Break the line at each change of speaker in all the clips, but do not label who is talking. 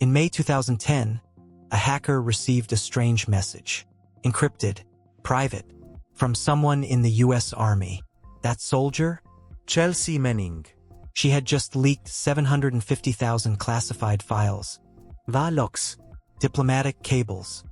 In May 2010, a hacker received a strange message, encrypted, private, from someone in the US Army. That soldier?
Chelsea Manning.
She had just leaked 750,000 classified files,
Logs,
diplomatic cables,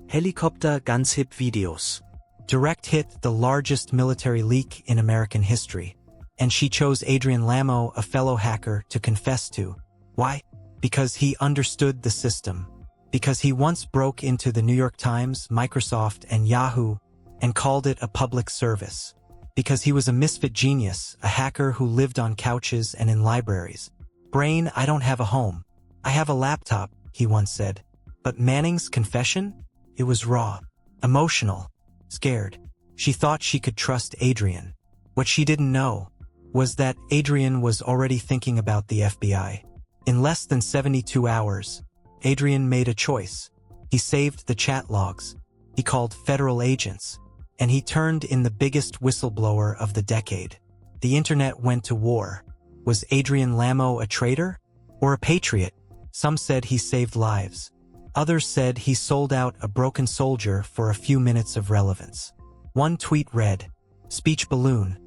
Helikopter-Ganzhip-Videos.
direct hit, the largest military leak in American history. And she chose Adrian Lamo, a fellow hacker, to confess to. Why? Because he understood the system. Because he once broke into the New York Times, Microsoft, and Yahoo and called it a public service. Because he was a misfit genius, a hacker who lived on couches and in libraries. "Brain, I don't have a home. I have a laptop," he once said. But Manning's confession? It was raw, emotional, scared. She thought she could trust Adrian. What she didn't know was that Adrian was already thinking about the FBI. In less than 72 hours, Adrian made a choice. He saved the chat logs. He called federal agents. And he turned in the biggest whistleblower of the decade. The internet went to war. Was Adrian Lamo a traitor? Or a patriot? Some said he saved lives. Others said he sold out a broken soldier for a few minutes of relevance. One tweet read, "Speech balloon.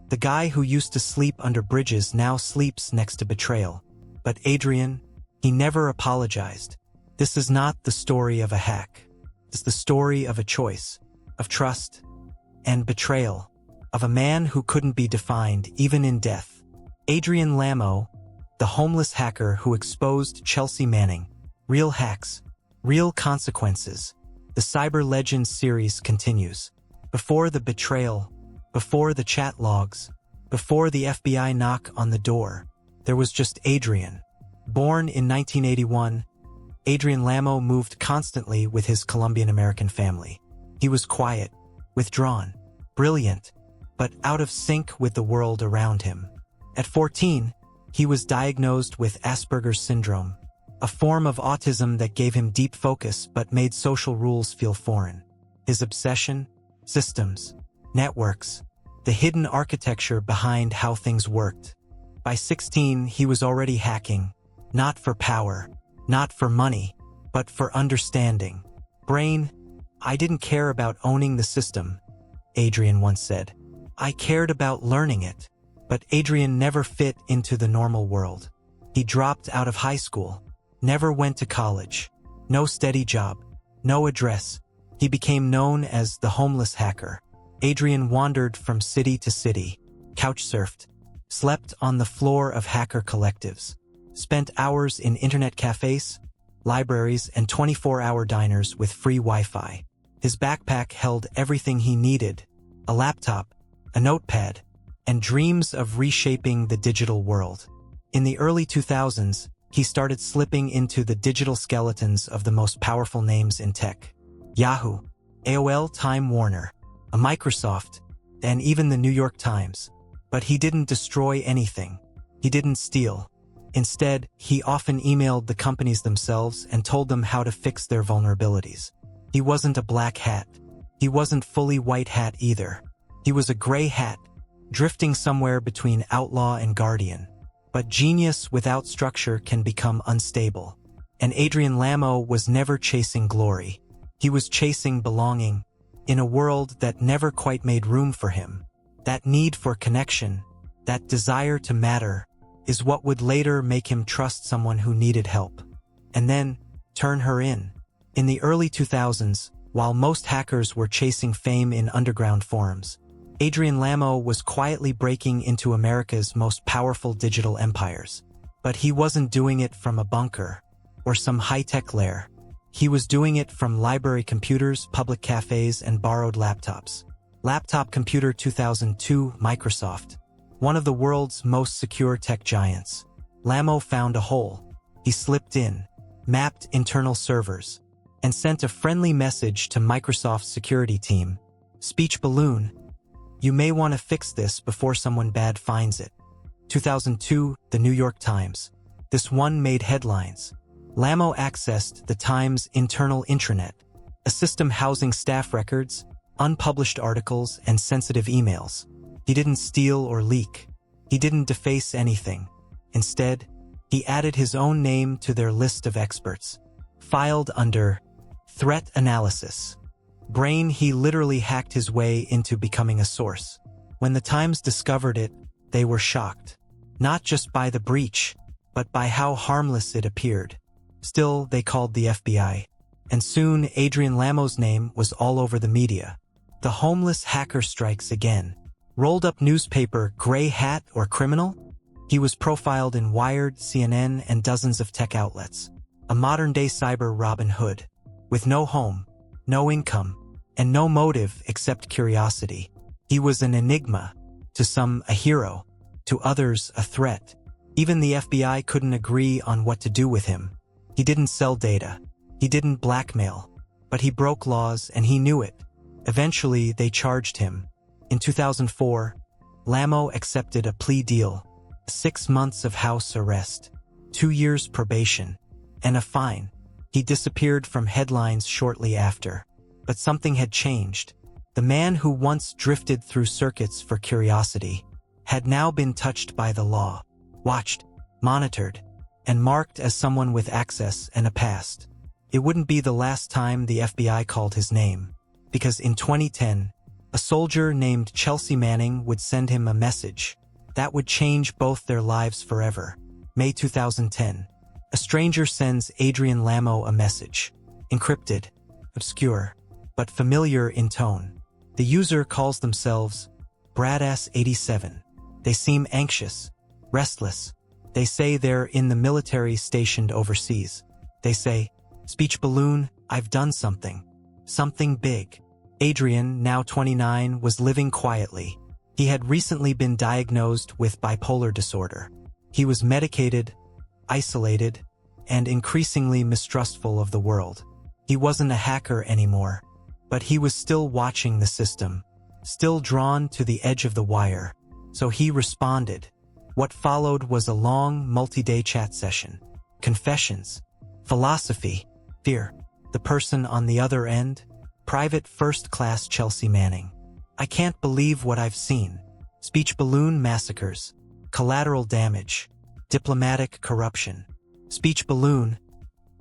The guy who used to sleep under bridges now sleeps next to betrayal." But Adrian, he never apologized. This is not the story of a hack. It's the story of a choice, of trust, and betrayal, of a man who couldn't be defined even in death. Adrian Lamo, the homeless hacker who exposed Chelsea Manning. Real hacks, real consequences. The Cyber Legends series continues. Before the betrayal, before the chat logs, before the FBI knock on the door, there was just Adrian. Born in 1981, Adrian Lamo moved constantly with his Colombian-American family. He was quiet, withdrawn, brilliant, but out of sync with the world around him. At 14, he was diagnosed with Asperger's syndrome, a form of autism that gave him deep focus but made social rules feel foreign. His obsession? Systems, networks, the hidden architecture behind how things worked. By 16, he was already hacking, not for power, not for money, but for understanding. "Brain, I didn't care about owning the system," Adrian once said. "I cared about learning it." But Adrian never fit into the normal world. He dropped out of high school, never went to college, no steady job, no address. He became known as the homeless hacker. Adrian wandered from city to city, couch-surfed, slept on the floor of hacker collectives, spent hours in internet cafes, libraries, and 24-hour diners with free Wi-Fi. His backpack held everything he needed: a laptop, a notepad, and dreams of reshaping the digital world. In the early 2000s, he started slipping into the digital skeletons of the most powerful names in tech. Yahoo, AOL, Time Warner, a Microsoft, and even the New York Times. But he didn't destroy anything. He didn't steal. Instead, he often emailed the companies themselves and told them how to fix their vulnerabilities. He wasn't a black hat. He wasn't fully white hat either. He was a gray hat, drifting somewhere between outlaw and guardian. But genius without structure can become unstable. And Adrian Lamo was never chasing glory. He was chasing belonging, in a world that never quite made room for him. That need for connection, that desire to matter, is what would later make him trust someone who needed help. And then, turn her in. In the early 2000s, while most hackers were chasing fame in underground forums, Adrian Lamo was quietly breaking into America's most powerful digital empires. But he wasn't doing it from a bunker or some high-tech lair. He was doing it from library computers, public cafes, and borrowed laptops. Laptop Computer 2002, Microsoft, one of the world's most secure tech giants. Lamo found a hole. He slipped in, mapped internal servers, and sent a friendly message to Microsoft's security team. "Speech balloon. You may want to fix this before someone bad finds it." 2002, The New York Times. This one made headlines. Lamo accessed the Times' internal intranet, a system housing staff records, unpublished articles, and sensitive emails. He didn't steal or leak. He didn't deface anything. Instead, He added his own name to their list of experts, filed under threat analysis. Brain, he literally hacked his way into becoming a source. When the Times discovered it, they were shocked. Not just by the breach, but by how harmless it appeared. Still, they called the FBI. And soon, Adrian Lamo's name was all over the media. The homeless hacker strikes again. Rolled up newspaper, gray hat or criminal? He was profiled in Wired, CNN, and dozens of tech outlets. A modern-day cyber Robin Hood. With no home, no income, and no motive except curiosity. He was an enigma. To some, a hero. To others, a threat. Even the FBI couldn't agree on what to do with him. He didn't sell data. He didn't blackmail. But he broke laws and he knew it. Eventually, they charged him. In 2004, Lamo accepted a plea deal. 6 months of house arrest, 2 years probation, and a fine. He disappeared from headlines shortly after. But something had changed. The man who once drifted through circuits for curiosity had now been touched by the law, watched, monitored, and marked as someone with access and a past. It wouldn't be the last time the FBI called his name, because in 2010, a soldier named Chelsea Manning would send him a message that would change both their lives forever. May 2010. A stranger sends Adrian Lamo a message. Encrypted, obscure, but familiar in tone. The user calls themselves Bradass87. They seem anxious, restless. They say they're in the military stationed overseas. They say, "Speech balloon, I've done something. Something big." Adrian, now 29, was living quietly. He had recently been diagnosed with bipolar disorder. He was medicated, isolated, and increasingly mistrustful of the world. He wasn't a hacker anymore, but he was still watching the system, still drawn to the edge of the wire. So he responded. What followed was a long, multi-day chat session. Confessions, philosophy, fear. The person on the other end? Private First-Class Chelsea Manning. I can't believe what I've seen. Speech balloon massacres, collateral damage, diplomatic corruption. Speech balloon.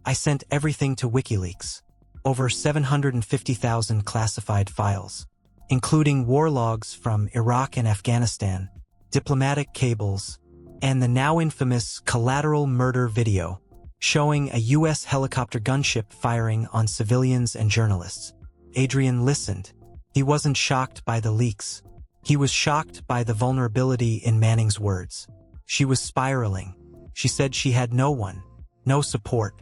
I sent everything to WikiLeaks. Over 750,000 classified files, including war logs from Iraq and Afghanistan, diplomatic cables, and the now infamous collateral murder video showing a U.S. helicopter gunship firing on civilians and journalists. Adrian listened. He wasn't shocked by the leaks. He was shocked by the vulnerability in Manning's words. She was spiraling. She said she had no one, no support.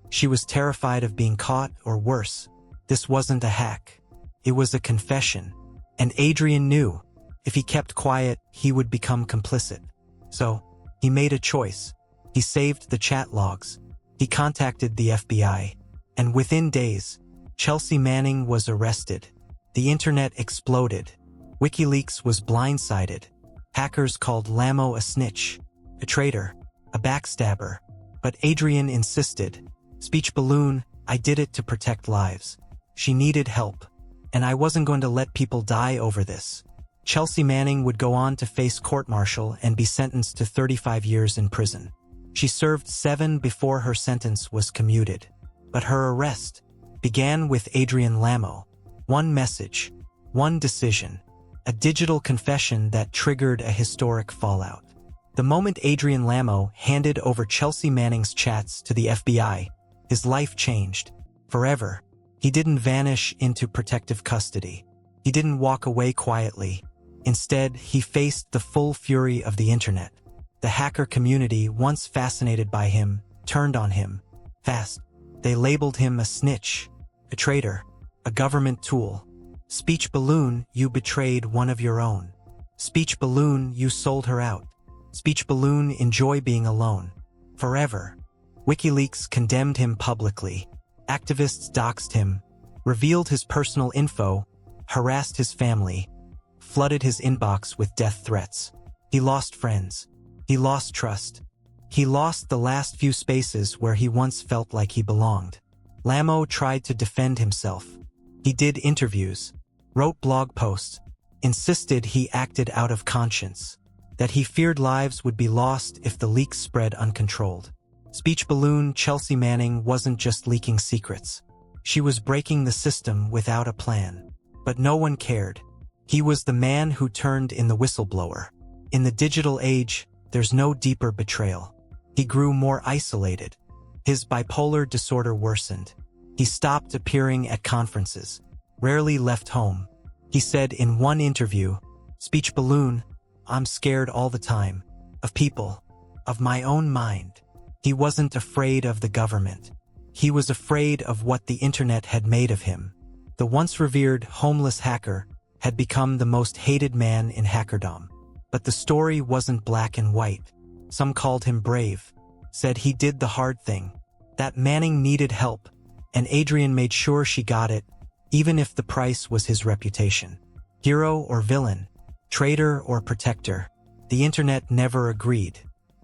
She was terrified of being caught, or worse. This wasn't a hack. It was a confession. And Adrian knew, if he kept quiet, he would become complicit. So, he made a choice. He saved the chat logs. He contacted the FBI. And within days, Chelsea Manning was arrested. The internet exploded. WikiLeaks was blindsided. Hackers called Lamo a snitch, a traitor, a backstabber. But Adrian insisted. Speech balloon, I did it to protect lives. She needed help. And I wasn't going to let people die over this. Chelsea Manning would go on to face court-martial and be sentenced to 35 years in prison. She served 7 before her sentence was commuted. But her arrest began with Adrian Lamo. One message, one decision, a digital confession that triggered a historic fallout. The moment Adrian Lamo handed over Chelsea Manning's chats to the FBI, his life changed. Forever. He didn't vanish into protective custody. He didn't walk away quietly. Instead, he faced the full fury of the internet. The hacker community, once fascinated by him, turned on him. Fast. They labeled him a snitch, a traitor, a government tool. Speech balloon, you betrayed one of your own. Speech balloon, you sold her out. Speech balloon, enjoy being alone. Forever. WikiLeaks condemned him publicly. Activists doxed him, revealed his personal info, harassed his family, flooded his inbox with death threats. He lost friends. He lost trust. He lost the last few spaces where he once felt like he belonged. Lamo tried to defend himself. He did interviews, wrote blog posts, insisted he acted out of conscience. that he feared lives would be lost if the leaks spread uncontrolled. Speech balloon Chelsea Manning wasn't just leaking secrets. She was breaking the system without a plan. But no one cared. He was the man who turned in the whistleblower. In the digital age, there's no deeper betrayal. He grew more isolated. His bipolar disorder worsened. He stopped appearing at conferences, rarely left home. He said in one interview, "Speech balloon, I'm scared all the time. Of people. Of my own mind." He wasn't afraid of the government. He was afraid of what the internet had made of him. The once revered homeless hacker had become the most hated man in hackerdom. But the story wasn't black and white. Some called him brave, said he did the hard thing, that Manning needed help, and Adrian made sure she got it, even if the price was his reputation. Hero or villain, traitor or protector, the internet never agreed,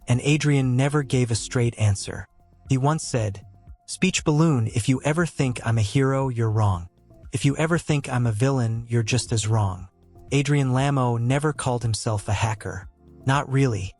and Adrian never gave a straight answer. He once said, "Speech balloon, if you ever think I'm a hero, you're wrong. If you ever think I'm a villain, you're just as wrong." Adrian Lamo never called himself a hacker. Not really.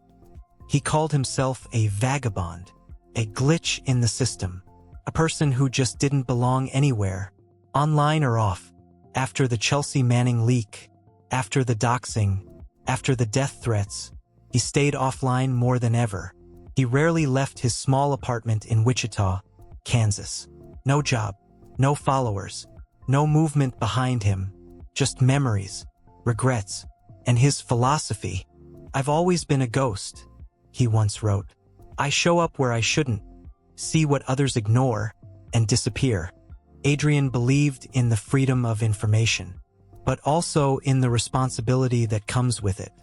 He called himself a vagabond, a glitch in the system, a person who just didn't belong anywhere, online or off. After the Chelsea Manning leak, after the doxing, after the death threats, he stayed offline more than ever. He rarely left his small apartment in Wichita, Kansas. No job, no followers, no movement behind him, just memories, regrets, and his philosophy. "I've always been a ghost," he once wrote. "I show up where I shouldn't, see what others ignore, and disappear." Adrian believed in the freedom of information, but also in the responsibility that comes with it.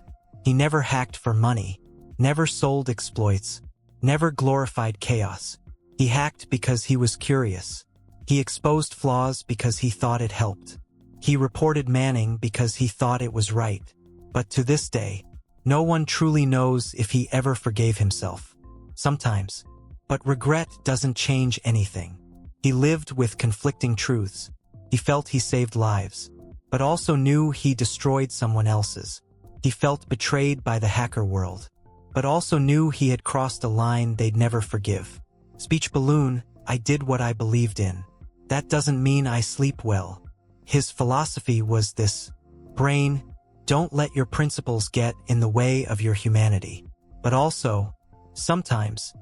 He never hacked for money, never sold exploits, never glorified chaos. He hacked because he was curious. He exposed flaws because he thought it helped. He reported Manning because he thought it was right. But to this day, no one truly knows if he ever forgave himself. Sometimes. But regret doesn't change anything. He lived with conflicting truths. He felt he saved lives, but also knew he destroyed someone else's. He felt betrayed by the hacker world, but also knew he had crossed a line they'd never forgive. Speech balloon, I did what I believed in. That doesn't mean I sleep well. His philosophy was this: brain, don't let your principles get in the way of your humanity. But also, sometimes,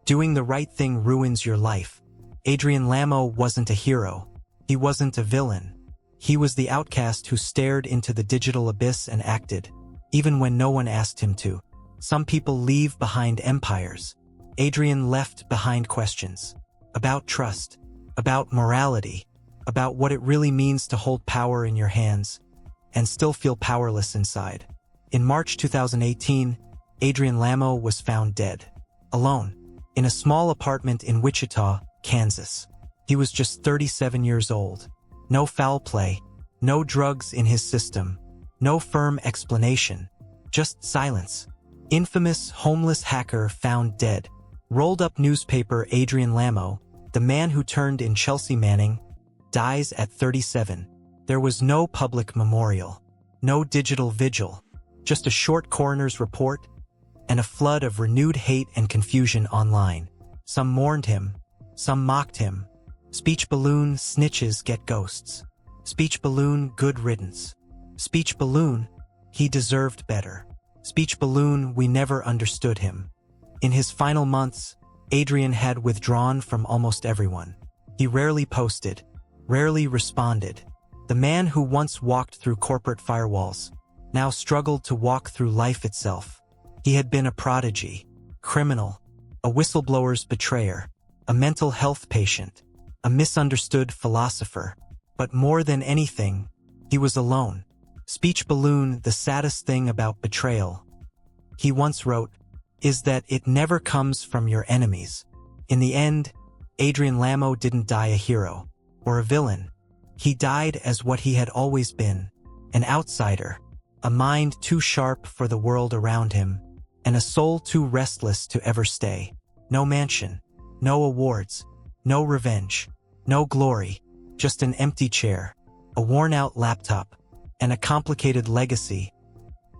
doing the right thing ruins your life. Adrian Lamo wasn't a hero. He wasn't a villain. He was the outcast who stared into the digital abyss and acted, even when no one asked him to. Some people leave behind empires. Adrian left behind questions about trust, about morality, about what it really means to hold power in your hands and still feel powerless inside. In March 2018, Adrian Lamo was found dead, alone, in a small apartment in Wichita, Kansas. He was just 37 years old. No foul play, no drugs in his system, no firm explanation, just silence. Infamous homeless hacker found dead. Rolled up newspaper Adrian Lamo, the man who turned in Chelsea Manning, dies at 37. There was no public memorial, no digital vigil, just a short coroner's report and a flood of renewed hate and confusion online. Some mourned him, some mocked him. Speech balloon, snitches get ghosts. Speech balloon, good riddance. Speech balloon, he deserved better. Speech balloon, we never understood him. In his final months, Adrian had withdrawn from almost everyone. He rarely posted, rarely responded. The man who once walked through corporate firewalls now struggled to walk through life itself. He had been a prodigy, criminal, a whistleblower's betrayer, a mental health patient, a misunderstood philosopher. But more than anything, he was alone. Speech balloon, the saddest thing about betrayal, he once wrote, is that it never comes from your enemies. In the end, Adrian Lamo didn't die a hero or a villain. He died as what he had always been, an outsider, a mind too sharp for the world around him, and a soul too restless to ever stay. No mansion, no awards, no revenge, no glory, just an empty chair, a worn-out laptop, and a complicated legacy.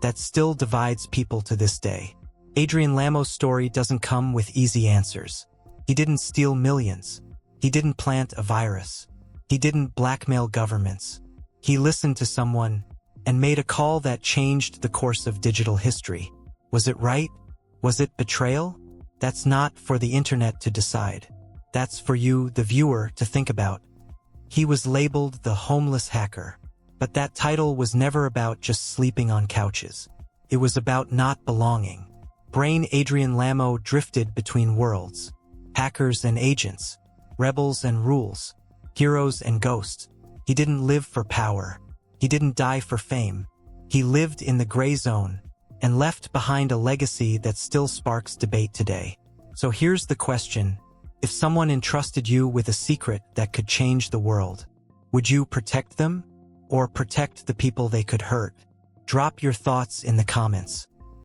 that still divides people to this day. Adrian Lamo's story doesn't come with easy answers. He didn't steal millions. He didn't plant a virus. He didn't blackmail governments. He listened to someone and made a call that changed the course of digital history. Was it right? Was it betrayal? That's not for the internet to decide. That's for you, the viewer, to think about. He was labeled the homeless hacker, but that title was never about just sleeping on couches. It was about not belonging. Brain Adrian Lamo drifted between worlds. Hackers and agents, rebels and rules, heroes and ghosts. He didn't live for power. He didn't die for fame. He lived in the gray zone and left behind a legacy that still sparks debate today. So here's the question. If someone entrusted you with a secret that could change the world, would you protect them or protect the people they could hurt? Drop your thoughts in the comments.